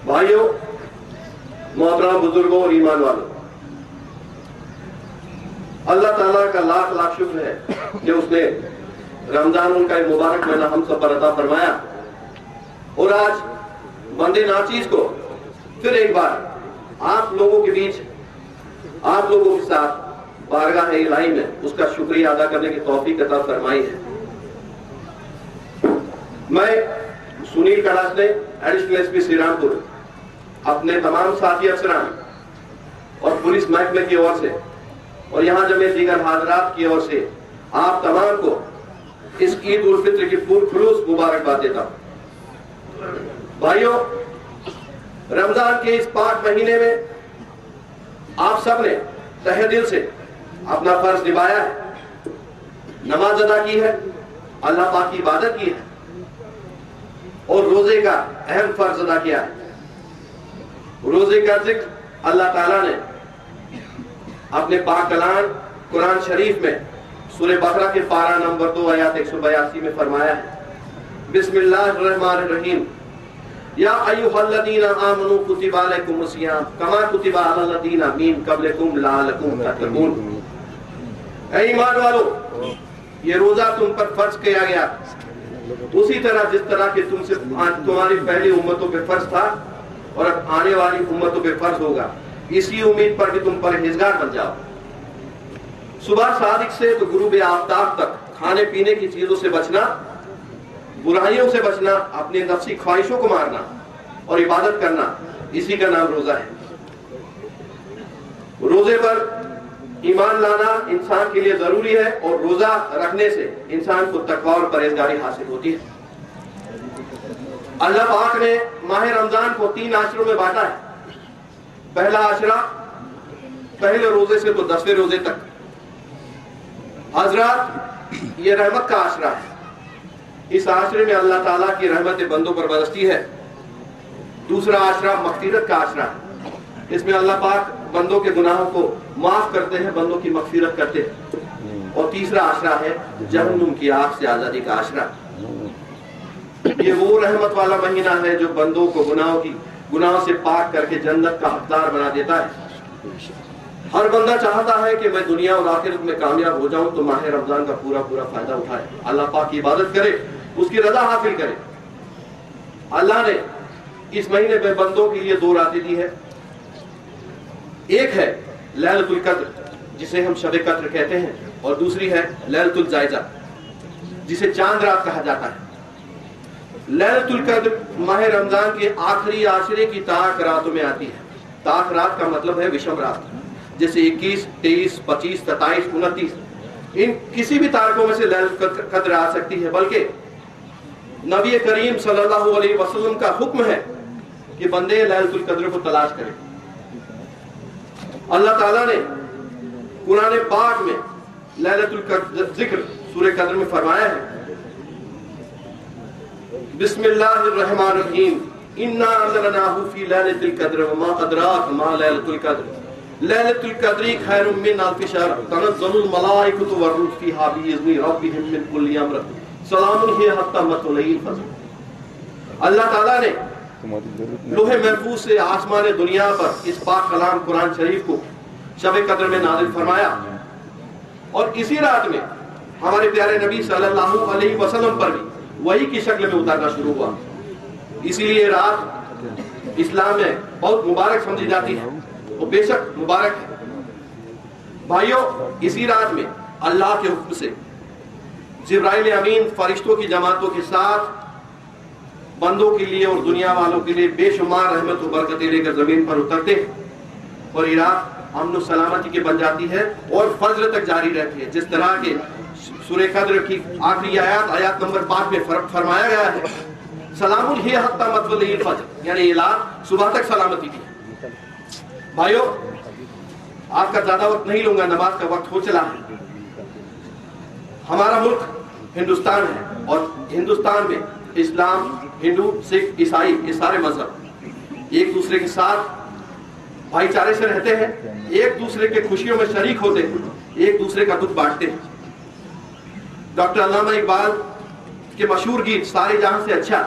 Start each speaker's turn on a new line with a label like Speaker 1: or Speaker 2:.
Speaker 1: بھائیوں، محترم بزرگوں اور ایمان والوں، اللہ تعالیٰ کا لاکھ لاکھ شکر ہے کہ اس نے رمضان کا ایک مبارک مہینہ ہم سب پر عطا فرمایا، اور آج بندے ناچیز کو پھر ایک بار آپ لوگوں کے بیچ، آپ لوگوں کے ساتھ بارگاہ الہی میں اس کا شکریہ ادا کرنے کی توفیق عطا فرمائی ہے۔ میں سنیل کڑاسنے، ایڈیشنل ایس پی سری رامپور، اپنے تمام ساتھی افسران اور پولیس محکمے کی اور سے اور یہاں جمع دیگر حاضرات کی اور سے آپ تمام کو اس عید الفطر کی خلوص مبارکباد دیتا ہوں۔ بھائیوں، رمضان کے اس پاک مہینے میں آپ سب نے تہہ دل سے اپنا فرض نبھایا ہے، نماز ادا کی ہے، اللہ پاک کی عبادت کی ہے اور روزے کا اہم فرض ادا کیا ہے۔ روزے کا ذکر اللہ تعالیٰ نے اپنے پاک کلام قرآن شریف میں سورہ بقرہ کے پارہ نمبر 2 آیات 182 میں فرمایا ہے۔ بسم اللہ الرحمن الرحیم، یا ایھا الذین آمنوا کتب علیکم الصیام کما کتب علی الذین من قبلکم لعلکم تتقون۔ اے ایمان والو، یہ روزہ تم پر فرض کیا گیا اسی طرح جس طرح کہ تم سے تمہاری پہلی امتوں پہ فرض تھا اور اب آنے والی امتوں پہ فرض ہوگا، اسی امید پر کہ تم پرہیزگار بن جاؤ۔ صبح صادق سے تو غروب آفتاب تک کھانے پینے کی چیزوں سے بچنا، برائیوں سے بچنا، اپنی نفسی خواہشوں کو مارنا اور عبادت کرنا، اسی کا نام روزہ ہے۔ روزے پر ایمان لانا انسان کے لیے ضروری ہے اور روزہ رکھنے سے انسان کو تقوی اور پرہیزگاری حاصل ہوتی ہے۔ اللہ پاک نے ماہ رمضان کو 3 عشروں میں بانٹا ہے۔ پہلا عشرہ پہلے روزے سے تو 10ویں روزے تک۔ حضرات، یہ رحمت کا عشرہ ہے، اس عشرے میں اللہ تعالیٰ کی رحمت بندوں پر برستی ہے۔ دوسرا عشرہ مغفرت کا عشرہ ہے، اس میں اللہ پاک بندوں کے گناہوں کو معاف کرتے ہیں، بندوں کی مغفرت کرتے ہیں۔ اور تیسرا عشرہ ہے جہنم کی آگ سے آزادی کا عشرہ۔ یہ وہ رحمت والا مہینہ ہے جو بندوں کو گناہوں سے پاک کر کے جنت کا حقدار بنا دیتا ہے۔ ہر بندہ چاہتا ہے کہ میں دنیا اور آخرت میں کامیاب ہو جاؤں، تو ماہ رمضان کا پورا فائدہ اٹھائے، اللہ پاک کی عبادت کرے، اس کی رضا حاصل کرے۔ اللہ نے اس مہینے میں بندوں کے لیے 2 راتیں دی ہے۔ ایک ہے لیلۃ القدر، جسے ہم شب قدر کہتے ہیں، اور دوسری ہے لیلۃ الجائزہ، جسے چاند رات کہا جاتا ہے۔ لیلۃ القدر ماہ رمضان کے آخری عاشرے کی طاق راتوں میں آتی ہے۔ طاق رات کا مطلب ہے وشم رات، جیسے 21، 23، 25، 27، 29، ان کسی بھی تارکوں میں سے لیلۃ القدر آ سکتی ہے، بلکہ نبی کریم صلی اللہ علیہ وسلم کا حکم ہے کہ بندے لیلۃ القدر کو تلاش کریں۔ اللہ تعالیٰ نے قرآن پاک میں لیلۃ القدر ذکر سورہ قدر میں فرمایا ہے۔ بسم اللہ الرحمن الرحیم، انا انزلناہ فی لیلۃ القدر وما ادراک ما لیلۃ القدر لیلۃ القدر خیر من الف شہر تنزل الملائکۃ والروح فیہا بإذن ربہم من کل امر سلام ہی حتی مطلع الفجر۔ اللہ تعالیٰ نے لوح محفوظ سے آسمان دنیا پر اس پاک کلام قرآن شریف کو شب قدر میں نازل فرمایا، اور اسی رات میں ہمارے پیارے نبی صلی اللہ علیہ وسلم پر بھی وحی کی شکل میں اتارنا شروع ہوا۔ اسی لیے رات اسلام میں بہت مبارک سمجھی جاتی ہے، وہ بے شک مبارک ہے۔ بھائیوں، اسی رات میں اللہ کے حکم سے جبرائیل امین فرشتوں کی جماعتوں کے ساتھ بندوں کے لیے اور دنیا والوں کے لیے بے شمار رحمت و برکتیں لے کر زمین پر اترتے ہیں، اور یہ رات امن و سلامتی کی بن جاتی ہے اور فجر تک جاری رہتی ہے۔ جس طرح کے سورہ قدر کی آخری آیات نمبر 5 میں فرمایا گیا ہے، سلام ہی حتی مطلع الفجر، یعنی یہ رات صبح تک سلامتی کی۔ بھائیوں، آپ کا زیادہ وقت نہیں لوں گا، نماز کا وقت ہو چلا ہے۔ ہمارا ملک ہندوستان ہے، اور ہندوستان میں اسلام، ہندو، سکھ، عیسائی، یہ سارے مذہب ایک دوسرے کے ساتھ بھائی چارے سے رہتے ہیں، ایک دوسرے کے خوشیوں میں شریک ہوتے ہیں، ایک دوسرے کا دکھ بانٹتے ہیں۔ ڈاکٹر علامہ اقبال کے مشہور گیت سارے جہاں سے اچھا،